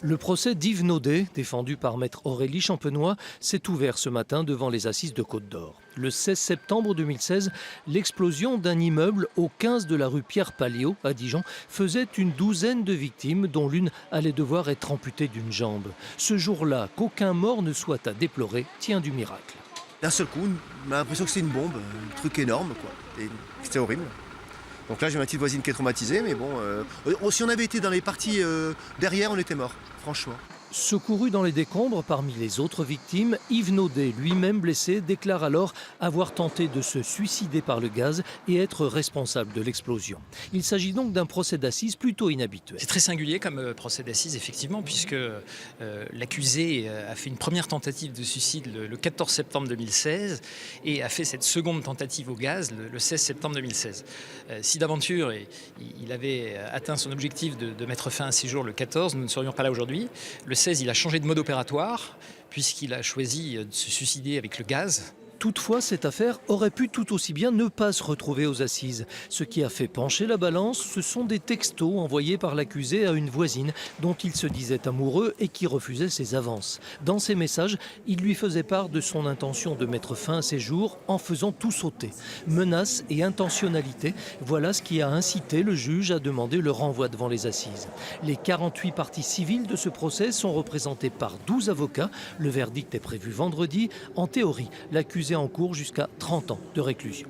Le procès d'Yves Naudet, défendu par maître Aurélie Champenois, s'est ouvert ce matin devant les assises de Côte-d'Or. Le 16 septembre 2016, l'explosion d'un immeuble au 15 de la rue Pierre-Paléo à Dijon faisait une douzaine de victimes dont l'une allait devoir être amputée d'une jambe. Ce jour-là, qu'aucun mort ne soit à déplorer tient du miracle. D'un seul coup, on a l'impression que c'est une bombe, un truc énorme, quoi. Et c'était horrible. Donc là, j'ai ma petite voisine qui est traumatisée, mais bon, si on avait été dans les parties derrière, on était mort, franchement. Secouru dans les décombres parmi les autres victimes, Yves Naudet, lui-même blessé, déclare alors avoir tenté de se suicider par le gaz et être responsable de l'explosion. Il s'agit donc d'un procès d'assises plutôt inhabituel. C'est très singulier comme procès d'assises, effectivement, puisque l'accusé a fait une première tentative de suicide le 14 septembre 2016 et a fait cette seconde tentative au gaz le 16 septembre 2016. Si d'aventure il avait atteint son objectif de mettre fin à ses jours le 14, nous ne serions pas là aujourd'hui. Le 16, il a changé de mode opératoire puisqu'il a choisi de se suicider avec le gaz. Toutefois, cette affaire aurait pu tout aussi bien ne pas se retrouver aux assises. Ce qui a fait pencher la balance, ce sont des textos envoyés par l'accusé à une voisine dont il se disait amoureux et qui refusait ses avances. Dans ces messages, il lui faisait part de son intention de mettre fin à ses jours en faisant tout sauter. Menaces et intentionnalité, voilà ce qui a incité le juge à demander le renvoi devant les assises. Les 48 parties civiles de ce procès sont représentées par 12 avocats. Le verdict est prévu vendredi. En théorie, l'accusé encourt jusqu'à 30 ans de réclusion.